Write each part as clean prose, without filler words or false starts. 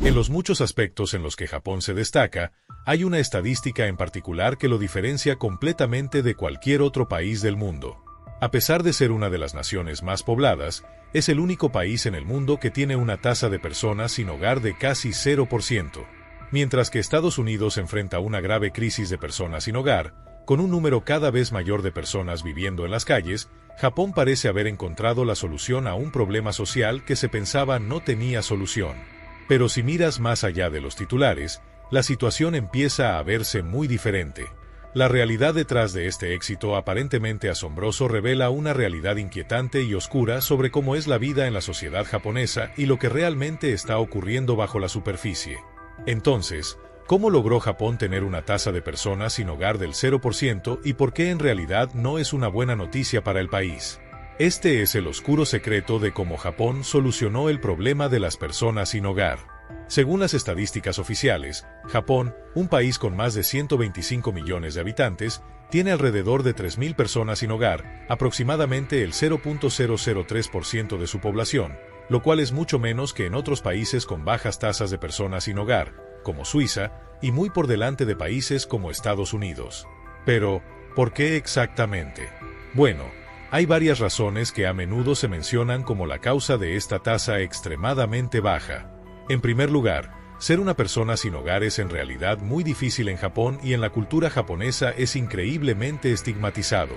En los muchos aspectos en los que Japón se destaca, hay una estadística en particular que lo diferencia completamente de cualquier otro país del mundo. A pesar de ser una de las naciones más pobladas, es el único país en el mundo que tiene una tasa de personas sin hogar de casi 0%. Mientras que Estados Unidos enfrenta una grave crisis de personas sin hogar, con un número cada vez mayor de personas viviendo en las calles, Japón parece haber encontrado la solución a un problema social que se pensaba no tenía solución. Pero si miras más allá de los titulares, la situación empieza a verse muy diferente. La realidad detrás de este éxito aparentemente asombroso revela una realidad inquietante y oscura sobre cómo es la vida en la sociedad japonesa y lo que realmente está ocurriendo bajo la superficie. Entonces, ¿cómo logró Japón tener una tasa de personas sin hogar del 0% y por qué en realidad no es una buena noticia para el país? Este es el oscuro secreto de cómo Japón solucionó el problema de las personas sin hogar. Según las estadísticas oficiales, Japón, un país con más de 125 millones de habitantes, tiene alrededor de 3.000 personas sin hogar, aproximadamente el 0.003% de su población, lo cual es mucho menos que en otros países con bajas tasas de personas sin hogar, como Suiza, y muy por delante de países como Estados Unidos. Pero, ¿por qué exactamente? Bueno, hay varias razones que a menudo se mencionan como la causa de esta tasa extremadamente baja. En primer lugar, ser una persona sin hogar es en realidad muy difícil en Japón y en la cultura japonesa es increíblemente estigmatizado.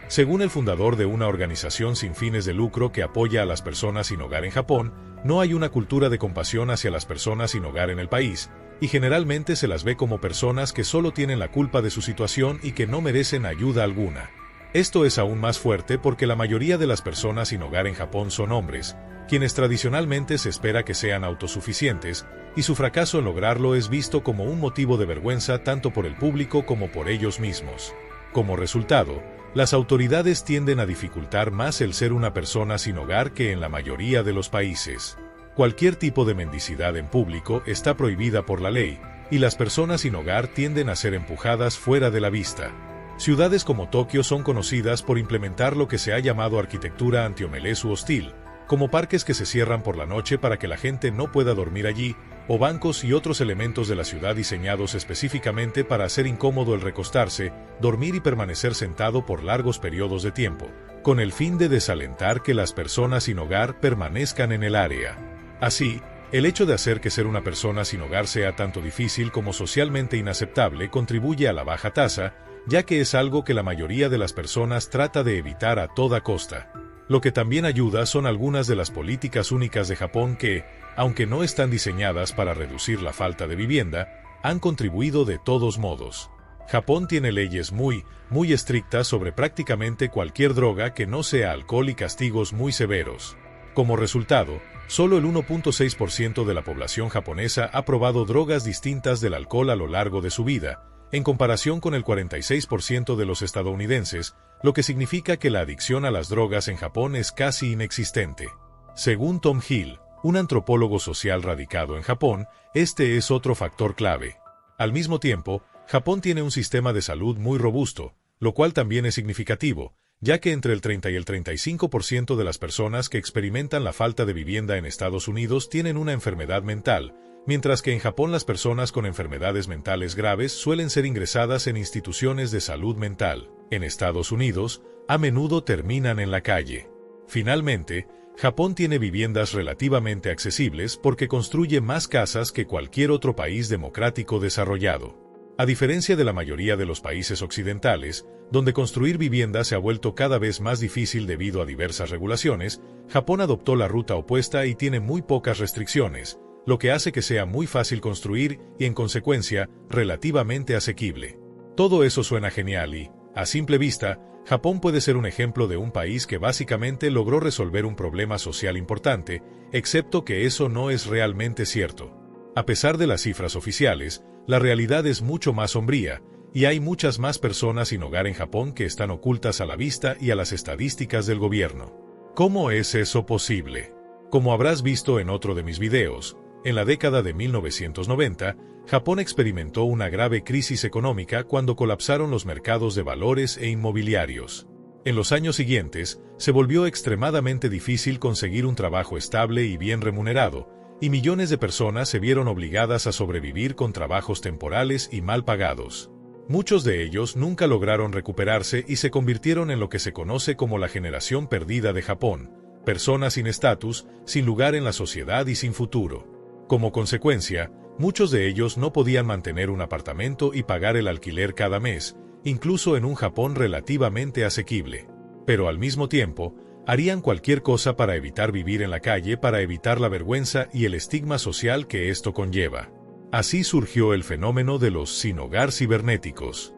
Según el fundador de una organización sin fines de lucro que apoya a las personas sin hogar en Japón, no hay una cultura de compasión hacia las personas sin hogar en el país, y generalmente se las ve como personas que solo tienen la culpa de su situación y que no merecen ayuda alguna. Esto es aún más fuerte porque la mayoría de las personas sin hogar en Japón son hombres, quienes tradicionalmente se espera que sean autosuficientes, y su fracaso en lograrlo es visto como un motivo de vergüenza tanto por el público como por ellos mismos. Como resultado, las autoridades tienden a dificultar más el ser una persona sin hogar que en la mayoría de los países. Cualquier tipo de mendicidad en público está prohibida por la ley, y las personas sin hogar tienden a ser empujadas fuera de la vista. Ciudades como Tokio son conocidas por implementar lo que se ha llamado arquitectura anti-homeless hostil, como parques que se cierran por la noche para que la gente no pueda dormir allí, o bancos y otros elementos de la ciudad diseñados específicamente para hacer incómodo el recostarse, dormir y permanecer sentado por largos periodos de tiempo, con el fin de desalentar que las personas sin hogar permanezcan en el área. Así, el hecho de hacer que ser una persona sin hogar sea tanto difícil como socialmente inaceptable contribuye a la baja tasa, ya que es algo que la mayoría de las personas trata de evitar a toda costa. Lo que también ayuda son algunas de las políticas únicas de Japón que, aunque no están diseñadas para reducir la falta de vivienda, han contribuido de todos modos. Japón tiene leyes muy estrictas sobre prácticamente cualquier droga que no sea alcohol y castigos muy severos. Como resultado, solo el 1.6% de la población japonesa ha probado drogas distintas del alcohol a lo largo de su vida, en comparación con el 46% de los estadounidenses, lo que significa que la adicción a las drogas en Japón es casi inexistente. Según Tom Hill, un antropólogo social radicado en Japón, este es otro factor clave. Al mismo tiempo, Japón tiene un sistema de salud muy robusto, lo cual también es significativo, ya que entre el 30 y el 35% de las personas que experimentan la falta de vivienda en Estados Unidos tienen una enfermedad mental, mientras que en Japón las personas con enfermedades mentales graves suelen ser ingresadas en instituciones de salud mental. En Estados Unidos, a menudo terminan en la calle. Finalmente, Japón tiene viviendas relativamente accesibles porque construye más casas que cualquier otro país democrático desarrollado. A diferencia de la mayoría de los países occidentales, donde construir viviendas se ha vuelto cada vez más difícil debido a diversas regulaciones, Japón adoptó la ruta opuesta y tiene muy pocas restricciones, lo que hace que sea muy fácil construir y, en consecuencia, relativamente asequible. Todo eso suena genial y, a simple vista, Japón puede ser un ejemplo de un país que básicamente logró resolver un problema social importante, excepto que eso no es realmente cierto. A pesar de las cifras oficiales, la realidad es mucho más sombría, y hay muchas más personas sin hogar en Japón que están ocultas a la vista y a las estadísticas del gobierno. ¿Cómo es eso posible? Como habrás visto en otro de mis videos, en la década de 1990, Japón experimentó una grave crisis económica cuando colapsaron los mercados de valores e inmobiliarios. En los años siguientes, se volvió extremadamente difícil conseguir un trabajo estable y bien remunerado, y millones de personas se vieron obligadas a sobrevivir con trabajos temporales y mal pagados. Muchos de ellos nunca lograron recuperarse y se convirtieron en lo que se conoce como la generación perdida de Japón, personas sin estatus, sin lugar en la sociedad y sin futuro. Como consecuencia, muchos de ellos no podían mantener un apartamento y pagar el alquiler cada mes, incluso en un Japón relativamente asequible. Pero al mismo tiempo, harían cualquier cosa para evitar vivir en la calle, para evitar la vergüenza y el estigma social que esto conlleva. Así surgió el fenómeno de los sin hogar cibernéticos.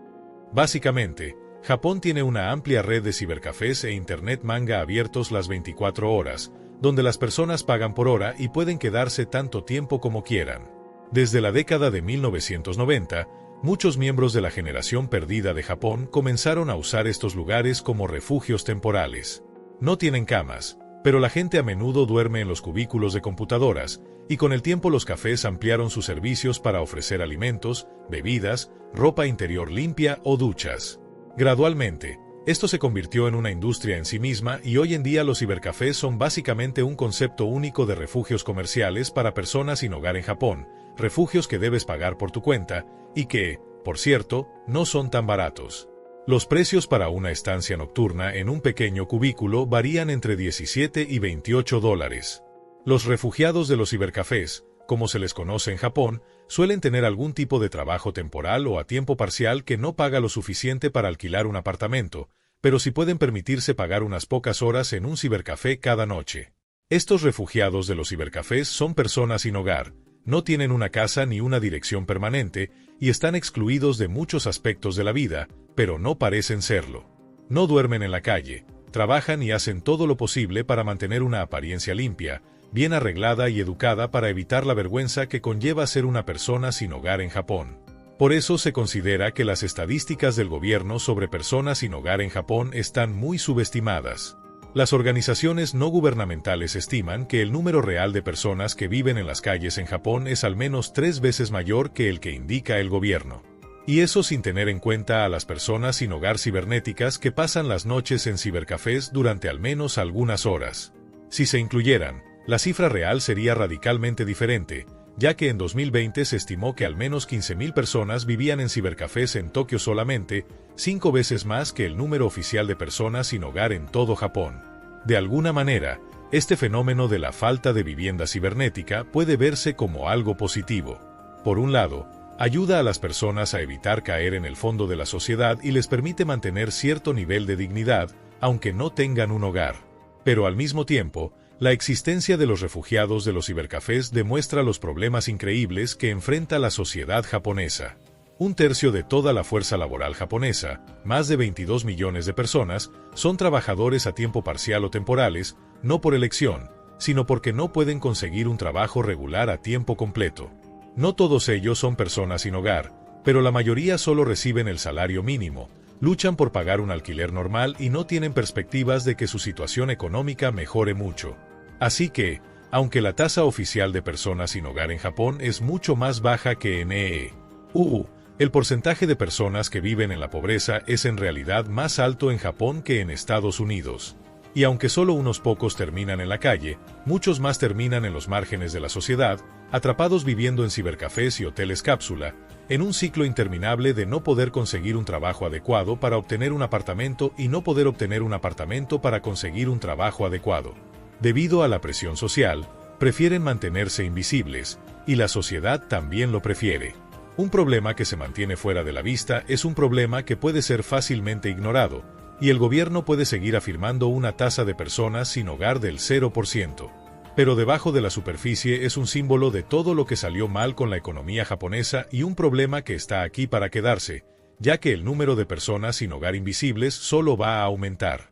Básicamente, Japón tiene una amplia red de cibercafés e internet manga abiertos las 24 horas, donde las personas pagan por hora y pueden quedarse tanto tiempo como quieran. Desde la década de 1990, muchos miembros de la generación perdida de Japón comenzaron a usar estos lugares como refugios temporales. No tienen camas, pero la gente a menudo duerme en los cubículos de computadoras, y con el tiempo los cafés ampliaron sus servicios para ofrecer alimentos, bebidas, ropa interior limpia o duchas. Gradualmente, esto se convirtió en una industria en sí misma y hoy en día los cibercafés son básicamente un concepto único de refugios comerciales para personas sin hogar en Japón, refugios que debes pagar por tu cuenta y que, por cierto, no son tan baratos. Los precios para una estancia nocturna en un pequeño cubículo varían entre 17 y 28 dólares. Los refugiados de los cibercafés, como se les conoce en Japón, suelen tener algún tipo de trabajo temporal o a tiempo parcial que no paga lo suficiente para alquilar un apartamento, pero sí pueden permitirse pagar unas pocas horas en un cibercafé cada noche. Estos refugiados de los cibercafés son personas sin hogar, no tienen una casa ni una dirección permanente y están excluidos de muchos aspectos de la vida, pero no parecen serlo. No duermen en la calle, trabajan y hacen todo lo posible para mantener una apariencia limpia, bien arreglada y educada para evitar la vergüenza que conlleva ser una persona sin hogar en Japón. Por eso se considera que las estadísticas del gobierno sobre personas sin hogar en Japón están muy subestimadas. Las organizaciones no gubernamentales estiman que el número real de personas que viven en las calles en Japón es al menos 3 veces mayor que el que indica el gobierno. Y eso sin tener en cuenta a las personas sin hogar cibernéticas que pasan las noches en cibercafés durante al menos algunas horas. Si se incluyeran, la cifra real sería radicalmente diferente, ya que en 2020 se estimó que al menos 15.000 personas vivían en cibercafés en Tokio solamente, 5 veces más que el número oficial de personas sin hogar en todo Japón. De alguna manera, este fenómeno de la falta de vivienda cibernética puede verse como algo positivo. Por un lado, ayuda a las personas a evitar caer en el fondo de la sociedad y les permite mantener cierto nivel de dignidad, aunque no tengan un hogar. Pero al mismo tiempo, la existencia de los refugiados de los cibercafés demuestra los problemas increíbles que enfrenta la sociedad japonesa. 1/3 de toda la fuerza laboral japonesa, más de 22 millones de personas, son trabajadores a tiempo parcial o temporales, no por elección, sino porque no pueden conseguir un trabajo regular a tiempo completo. No todos ellos son personas sin hogar, pero la mayoría solo reciben el salario mínimo, luchan por pagar un alquiler normal y no tienen perspectivas de que su situación económica mejore mucho. Así que, aunque la tasa oficial de personas sin hogar en Japón es mucho más baja que en EU, el porcentaje de personas que viven en la pobreza es en realidad más alto en Japón que en Estados Unidos. Y aunque solo unos pocos terminan en la calle, muchos más terminan en los márgenes de la sociedad, atrapados viviendo en cibercafés y hoteles cápsula, en un ciclo interminable de no poder conseguir un trabajo adecuado para obtener un apartamento y no poder obtener un apartamento para conseguir un trabajo adecuado. Debido a la presión social, prefieren mantenerse invisibles, y la sociedad también lo prefiere. Un problema que se mantiene fuera de la vista es un problema que puede ser fácilmente ignorado, y el gobierno puede seguir afirmando una tasa de personas sin hogar del 0%. Pero debajo de la superficie es un símbolo de todo lo que salió mal con la economía japonesa y un problema que está aquí para quedarse, ya que el número de personas sin hogar invisibles solo va a aumentar.